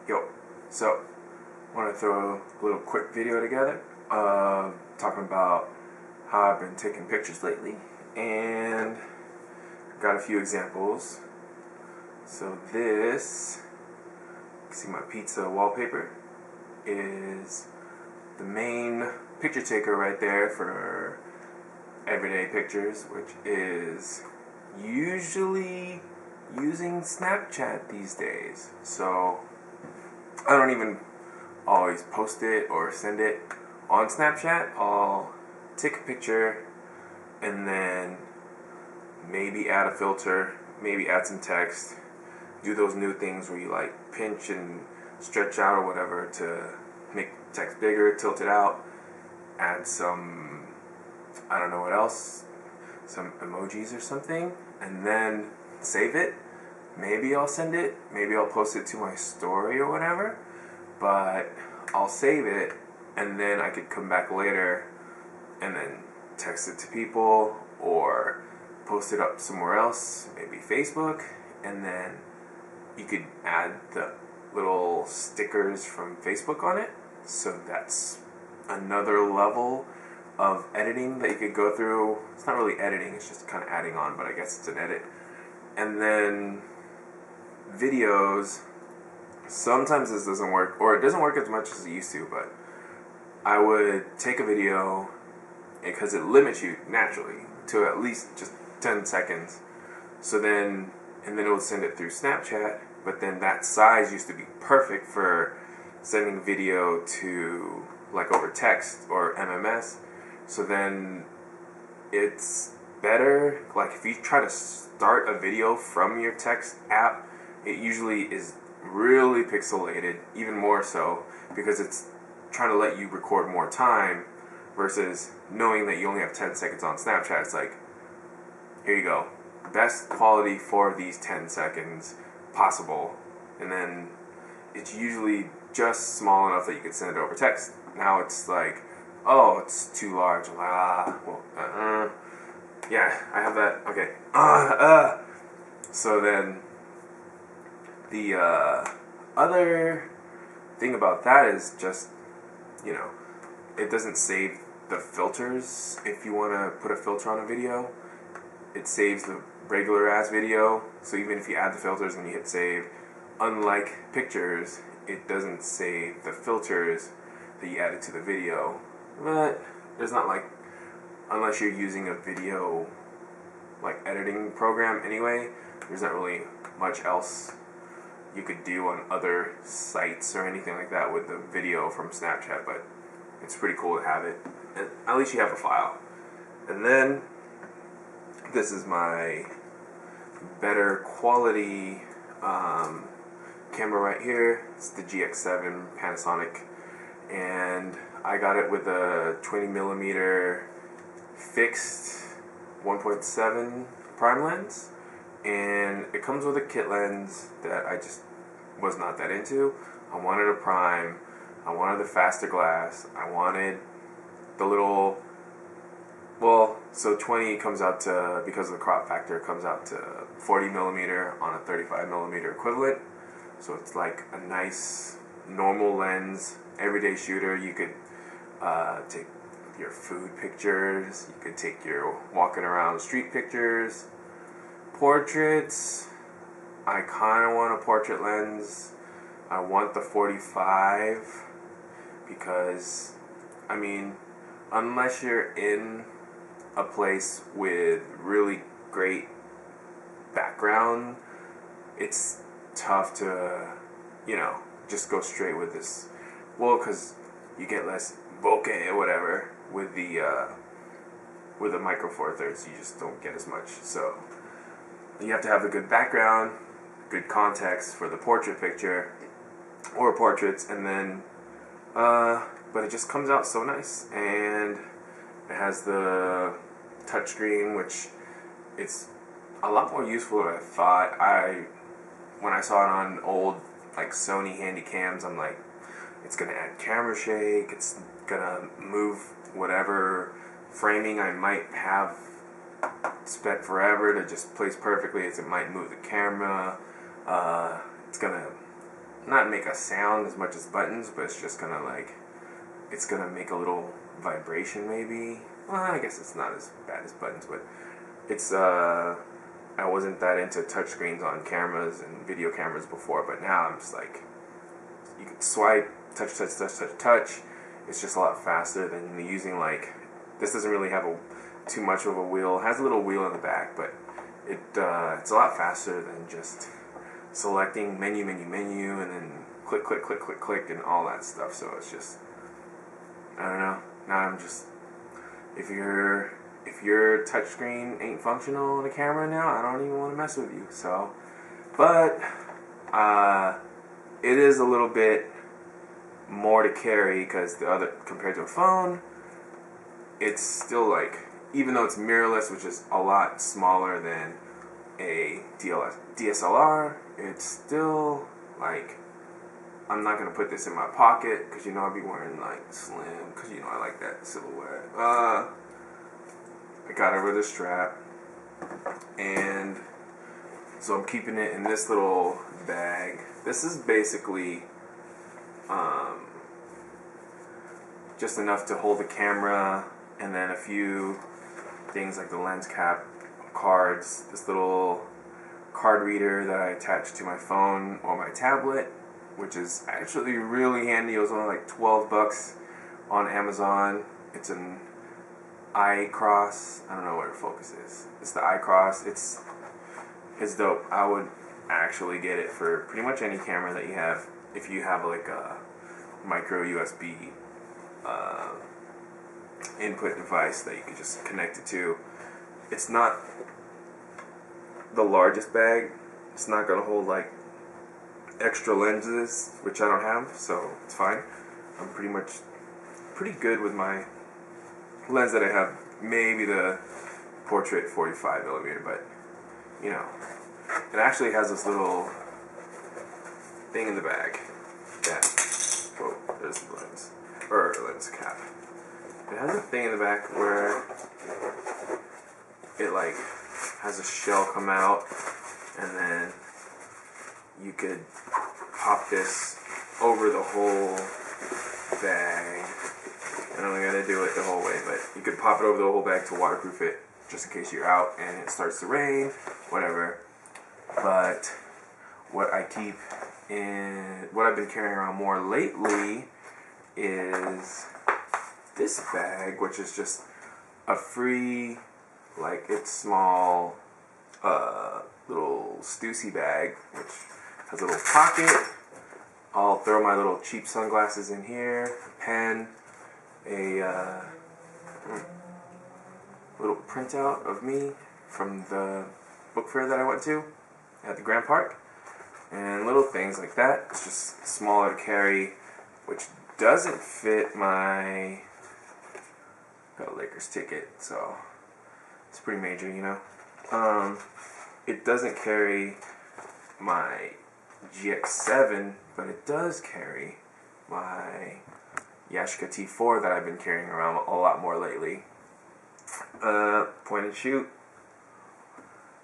Yo, so I want to throw a little quick video together, talking about how I've been taking pictures lately, and got a few examples. So this, you can see my pizza wallpaper, is the main picture taker right there for everyday pictures, which is usually using Snapchat these days. So I don't even always post it or send it on Snapchat. I'll take a picture and then maybe add a filter, maybe add some text, do those new things where you like pinch and stretch out or whatever to make text bigger, tilt it out, add some, I don't know what else, some emojis or something, and then save it. Maybe I'll send it, maybe I'll post it to my story or whatever, but I'll save it and then I could come back later and then text it to people or post it up somewhere else, maybe Facebook, and then you could add the little stickers from Facebook on it. So that's another level of editing that you could go through. It's not really editing, it's just kind of adding on, but I guess it's an edit. And then videos, sometimes this doesn't work, or it doesn't work as much as it used to, but I would take a video, because it limits you naturally to at least just 10 seconds. So then, and then it would send it through Snapchat, but then that size used to be perfect for sending video to, like, over text or MMS. So then it's better, like if you try to start a video from your text app, it usually is really pixelated, even more so, because it's trying to let you record more time versus knowing that you only have 10 seconds on Snapchat. It's like, here you go, best quality for these 10 seconds possible, and then it's usually just small enough that you can send it over text. Now it's like, oh, it's too large. I'm like, yeah, I have that. Okay. So then the other thing about that is just, it doesn't save the filters. If you want to put a filter on a video, it saves the regular ass video. So even if you add the filters and you hit save, unlike pictures, it doesn't save the filters that you added to the video. But there's not, like, unless you're using a video like editing program anyway, there's not really much else you could do on other sites or anything like that with the video from Snapchat. But it's pretty cool to have it, and at least you have a file. And then this is my better quality camera right here. It's the GX7 Panasonic, and I got it with a 20mm fixed 1.7 prime lens, and it comes with a kit lens that I just was not that into. I wanted a prime, I wanted the faster glass, I wanted the little, well, so 20 comes out to, because of the crop factor, it comes out to 40mm on a 35mm equivalent. So it's like a nice normal lens, everyday shooter. You could take your food pictures, you could take your walking around street pictures. Portraits, I kind of want a portrait lens. I want the 45 because, I mean, unless you're in a place with really great background, it's tough to, just go straight with this. Well, because you get less bokeh or whatever with the micro four thirds. You just don't get as much. So you have to have the good background, good context for the portrait picture or portraits, and then but it just comes out so nice, and it has the touchscreen, which it's a lot more useful than I thought. When I saw it on old, like, Sony handy cams, I'm like, it's gonna add camera shake, it's gonna move whatever framing I might have spent forever to just place perfectly, as it might move the camera. It's gonna not make a sound as much as buttons, but it's just gonna like, it's gonna make a little vibration maybe. Well, I guess it's not as bad as buttons, but it's I wasn't that into touchscreens on cameras and video cameras before, but now I'm just like, you can swipe, touch. It's just a lot faster than using like, this doesn't really have too much of a wheel. It has a little wheel in the back, but it's a lot faster than just selecting menu, and then click, and all that stuff. So it's just, I don't know. Now I'm just, if your touchscreen ain't functional on the camera now, I don't even want to mess with you. So, but it is a little bit more to carry because compared to a phone, it's still like, even though it's mirrorless, which is a lot smaller than a DSLR, it's still like, I'm not gonna put this in my pocket because I'll be wearing like slim because I like that silhouette. I got it with a strap, and so I'm keeping it in this little bag. This is basically just enough to hold the camera, and then a few things like the lens cap, cards, this little card reader that I attach to my phone or my tablet, which is actually really handy. It was only like 12 bucks on Amazon. It's an iCross. I don't know where the focus is. It's the iCross. It's dope. I would actually get it for pretty much any camera that you have. If you have like a micro USB input device that you could just connect it to. It's not the largest bag. It's not gonna hold like extra lenses, which I don't have, so it's fine. I'm pretty good with my lens that I have. Maybe the portrait 45mm, but it actually has this little thing in the bag that, oh, there's the lens, or lens cap. It has a thing in the back where it like has a shell come out, and then you could pop this over the whole bag. I don't gotta do it the whole way, but you could pop it over the whole bag to waterproof it, just in case you're out and it starts to rain, whatever. But what I've been carrying around more lately is this bag, which is just a free, like, it's small, little Stussy bag, which has a little pocket. I'll throw my little cheap sunglasses in here, a pen, a little printout of me from the book fair that I went to at the Grand Park, and little things like that. It's just smaller to carry, which doesn't fit my, got a Lakers ticket, so it's pretty major, it doesn't carry my GX7, but it does carry my Yashica T4 that I've been carrying around a lot more lately. Point and shoot.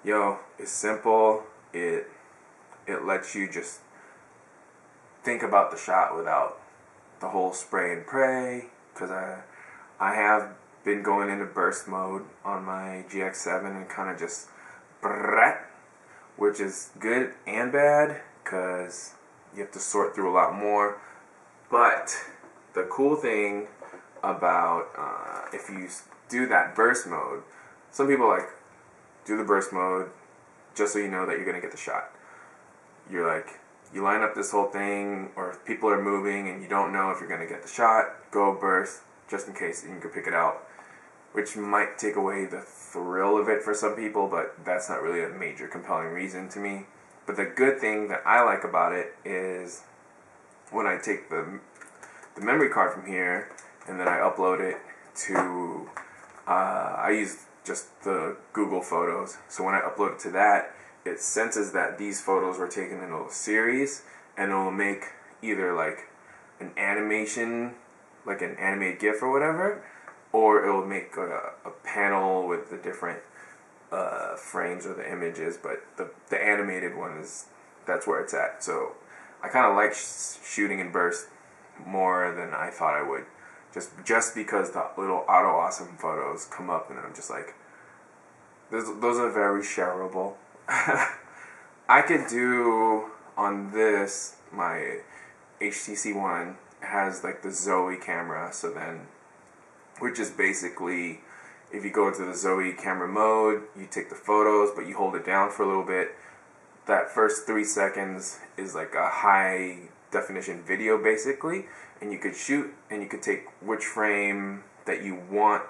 Yo, it's simple. It lets you just think about the shot without the whole spray and pray, because I have been going into burst mode on my GX7 and kind of just which is good and bad because you have to sort through a lot more. But the cool thing about if you do that burst mode, some people like do the burst mode just so you know that you're gonna get the shot. You're like, you line up this whole thing, or if people are moving and you don't know if you're gonna get the shot, go burst just in case you can pick it out, which might take away the thrill of it for some people, but that's not really a major compelling reason to me. But the good thing that I like about it is when I take the memory card from here and then I upload it to, I use just the Google Photos. So when I upload it to that, it senses that these photos were taken in a series, and it will make either like an animation, like an animated GIF or whatever, or it will make a panel with the different frames or the images, but the animated one that's where it's at. So I kind of like shooting in bursts more than I thought I would. Just because the little auto awesome photos come up and I'm just like, those are very shareable. I could do on this, my HTC One has like the Zoe camera, so then, which is basically, if you go into the Zoe camera mode, you take the photos, but you hold it down for a little bit. That first 3 seconds is like a high definition video basically, and you could shoot and you could take which frame that you want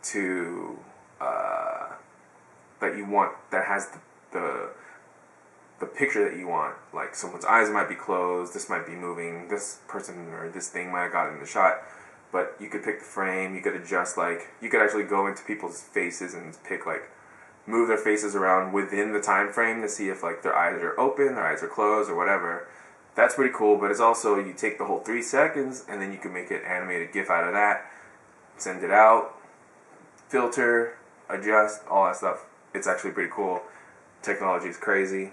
to, that has the picture that you want. Like someone's eyes might be closed, this might be moving, this person or this thing might have gotten in the shot. But you could pick the frame, you could adjust, like, you could actually go into people's faces and pick, like, move their faces around within the time frame to see if, like, their eyes are open, their eyes are closed, or whatever. That's pretty cool, but it's also, you take the whole 3 seconds, and then you can make an animated GIF out of that, send it out, filter, adjust, all that stuff. It's actually pretty cool. Technology is crazy.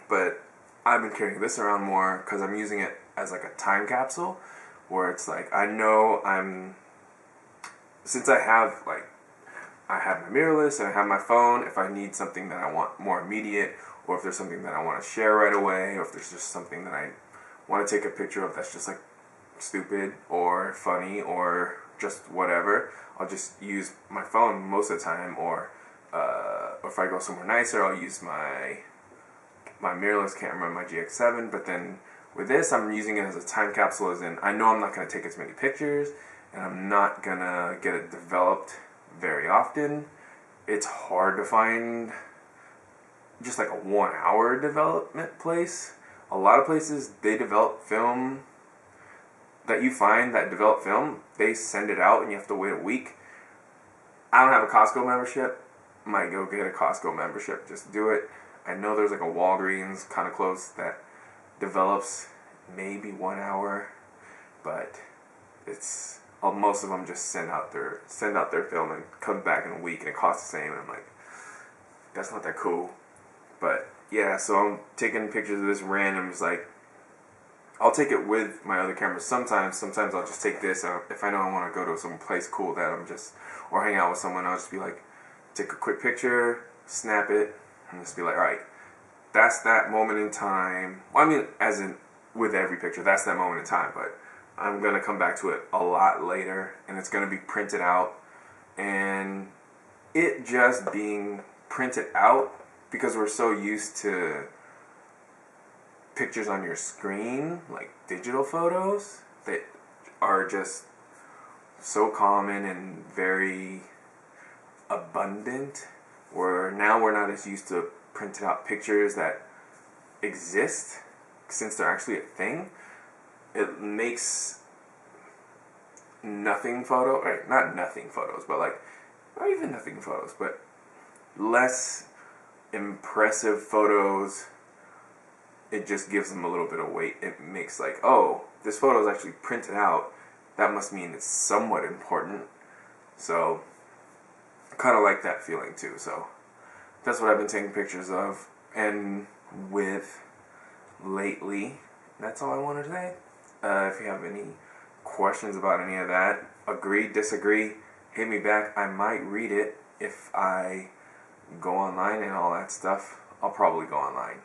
But I've been carrying this around more because I'm using it as, like, a time capsule, where it's like, I know since I have my mirrorless and I have my phone, if I need something that I want more immediate, or if there's something that I want to share right away, or if there's just something that I want to take a picture of that's just like stupid or funny or just whatever, I'll just use my phone most of the time, or if I go somewhere nicer, I'll use my mirrorless camera, my GX7, but then with this, I'm using it as a time capsule, as in, I know I'm not going to take as many pictures, and I'm not going to get it developed very often. It's hard to find just like a 1 hour development place. A lot of places, they develop film, that you find that develop film, they send it out and you have to wait a week. I don't have a Costco membership. Might go get a Costco membership, just do it. I know there's like a Walgreens kind of close that develops maybe 1 hour, but it's most of them just send out their film and come back in a week, and it costs the same, and I'm like, that's not that cool. But yeah, so I'm taking pictures of this random, just like, I'll take it with my other cameras sometimes I'll just take this, if I know I want to go to some place cool that or hang out with someone, I'll just be like, take a quick picture, snap it, and just be like, alright, that's that moment in time. Well, I mean, as in, with every picture, that's that moment in time, but I'm going to come back to it a lot later, and it's going to be printed out, and it just being printed out, because we're so used to pictures on your screen, like digital photos, that are just so common and very abundant, where now we're not as used to printed out pictures that exist, since they're actually a thing. It makes nothing photo, or not nothing photos, but like, not even nothing photos, but less impressive photos. It just gives them a little bit of weight. It makes like, oh, this photo is actually printed out, that must mean it's somewhat important. So I kind of like that feeling too. So that's what I've been taking pictures of and with lately. That's all I wanted to say. If you have any questions about any of that, agree, disagree, hit me back. I might read it if I go online and all that stuff. I'll probably go online.